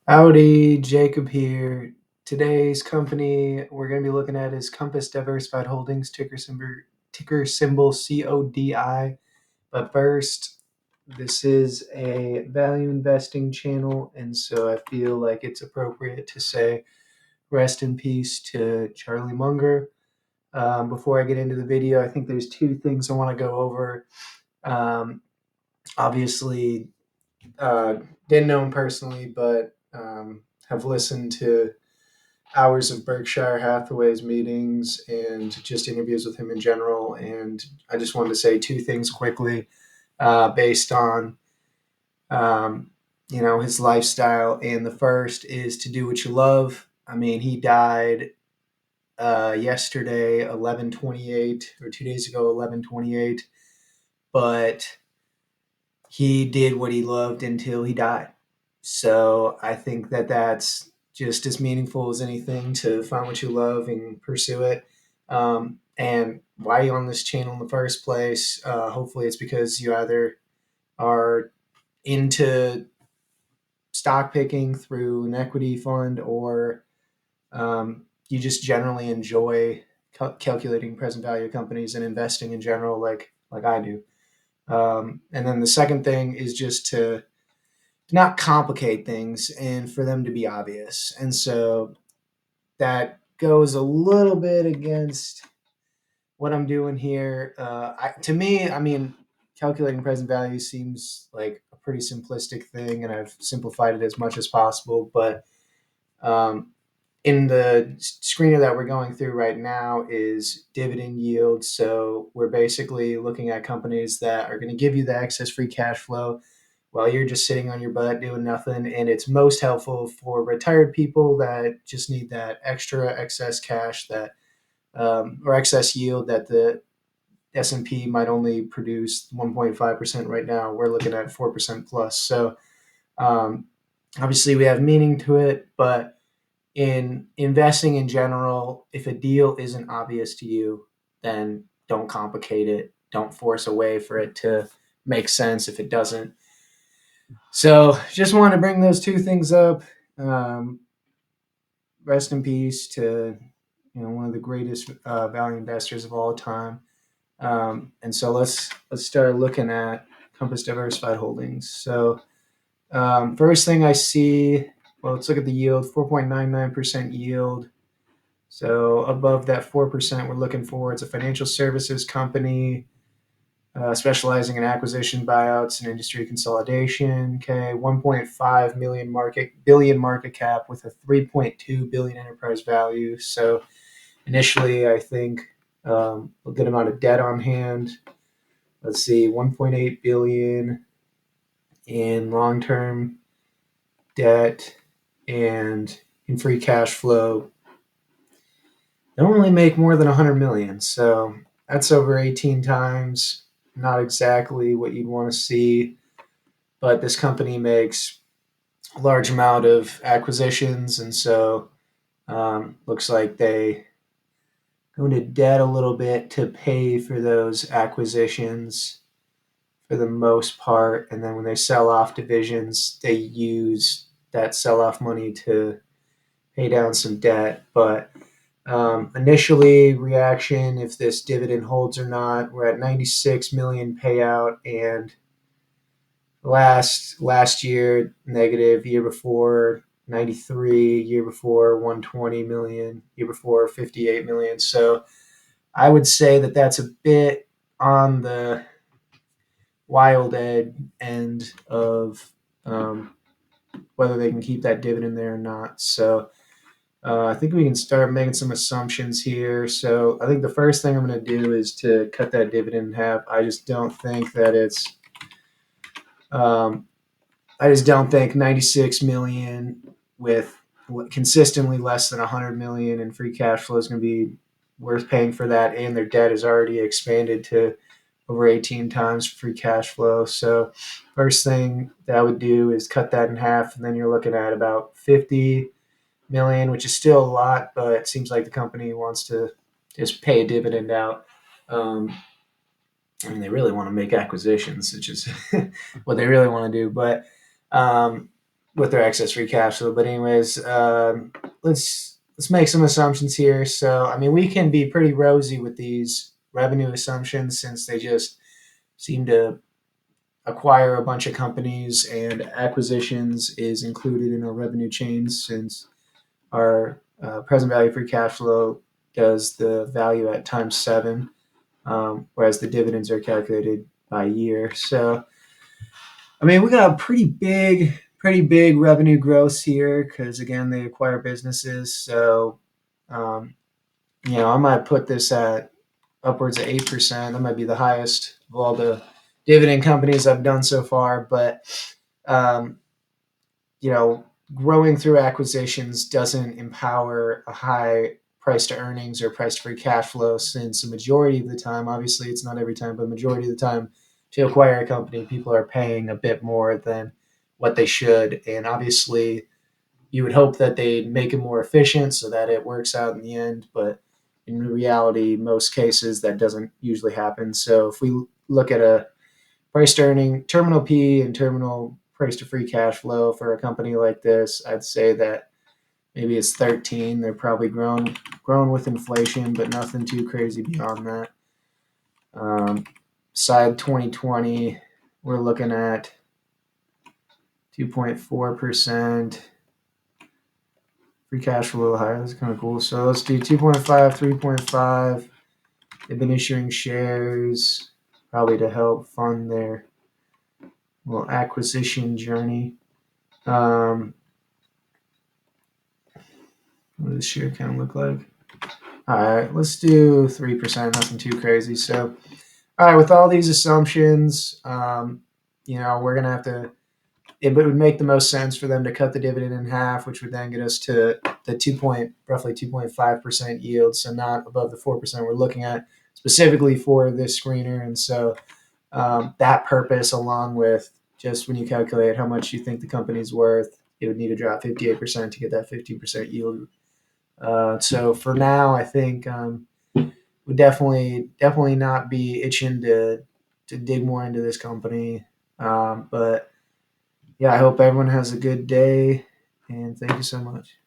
Howdy, Jacob here. Today's company we're going to be looking at is Compass Diversified Holdings, ticker symbol CODI. But first, this is a value investing channel, and so I feel like it's appropriate to say rest in peace to Charlie Munger. Before I get into the video, I think there's two things I want to go over. Um, Obviously, uh, didn't know him personally, but have listened to hours of Berkshire Hathaway's meetings and just interviews with him in general. And I just wanted to say two things quickly based on um, his lifestyle. And the first is to do what you love. I mean, he died yesterday, 11/28, or 2 days ago, 11/28. But he did what he loved until he died. So I think that that's just as meaningful as anything to find what you love and pursue it. And why you on this channel in the first place? Hopefully, it's because you either are into stock picking through an equity fund, or you just generally enjoy calculating present value of companies and investing in general, like I do. And then the second thing is just to not complicate things and for them to be obvious. And so that goes a little bit against what I'm doing here. To me, I mean, calculating present value seems like a pretty simplistic thing, and I've simplified it as much as possible. But um, in the screener that we're going through right now is dividend yield. So we're basically looking at companies that are going to give you the excess free cash flow while you're just sitting on your butt doing nothing. And it's most helpful for retired people that just need that extra excess cash that or excess yield that the S&P might only produce 1.5% right now. We're looking at 4% plus. So um, obviously we have meaning to it, but in investing in general, if a deal isn't obvious to you, then don't complicate it. Don't force a way for it to make sense if it doesn't. So just wanted to bring those two things up. Um, Rest in peace to one of the greatest value investors of all time. And so let's start looking at Compass Diversified Holdings. So first thing I see, well, let's look at the yield, 4.99% yield. So above that 4% we're looking for. It's a financial services company specializing in acquisition, buyouts, and industry consolidation. Okay, 1.5 billion market cap with a 3.2 billion enterprise value. So initially, I think a good amount of debt on hand. Let's see, 1.8 billion in long-term debt, and in free cash flow. They don't really make more than 100 million, so that's over 18 times. Not exactly what you'd want to see, but this company makes a large amount of acquisitions, and so looks like they go into debt a little bit to pay for those acquisitions for the most part, and then when they sell off divisions, they use that sell off money to pay down some debt. But initially, reaction if this dividend holds or not, we're at 96 million payout, and last year negative, year before 93, year before 120 million, year before 58 million. So I would say that that's a bit on the wild end of whether they can keep that dividend there or not. So I think we can start making some assumptions here. So I think the first thing I'm going to do is to cut that dividend in half. I just don't think that it's. I just don't think 96 million with consistently less than 100 million in free cash flow is going to be worth paying for that, and their debt is already expanded to over 18 times free cash flow. So first thing that I would do is cut that in half, and then you're looking at about 50 million, which is still a lot, but it seems like the company wants to just pay a dividend out. I mean, they really want to make acquisitions, which is what they really want to do. But with their excess free cash flow. But anyways, let's make some assumptions here. So I mean, we can be pretty rosy with these revenue assumptions since they just seem to acquire a bunch of companies, and acquisitions is included in our revenue chains since our present value free cash flow does the value at times seven, whereas the dividends are calculated by year. So I mean, we got pretty big revenue growth here because again, they acquire businesses. So, um, I might put this at upwards of 8%. That might be the highest of all the dividend companies I've done so far. But um, you know, growing through acquisitions doesn't empower a high price to earnings or price to free cash flow, since the majority of the time, obviously it's not every time, but majority of the time to acquire a company, people are paying a bit more than what they should. And obviously you would hope that they make it more efficient so that it works out in the end. But in reality, most cases that doesn't usually happen. So if we look at a price to earning, terminal P and terminal price to free cash flow for a company like this, I'd say that maybe it's 13. They're probably grown with inflation, but nothing too crazy beyond that. Side 2020, we're looking at 2.4%. Free cash flow higher. That's kind of cool. So let's do 2.5, 3.5. They've been issuing shares probably to help fund their little acquisition journey. What does the share count look like? All right, let's do 3%. Nothing too crazy. So, all right, with all these assumptions, we're gonna have to. It would make the most sense for them to cut the dividend in half, which would then get us to the roughly 2.5% yield, so not above the 4% we're looking at specifically for this screener. And so that purpose, along with just when you calculate how much you think the company's worth, it would need to drop 58% to get that 15% yield. So for now, I think would definitely not be itching to dig more into this company. But yeah, I hope everyone has a good day, and thank you so much.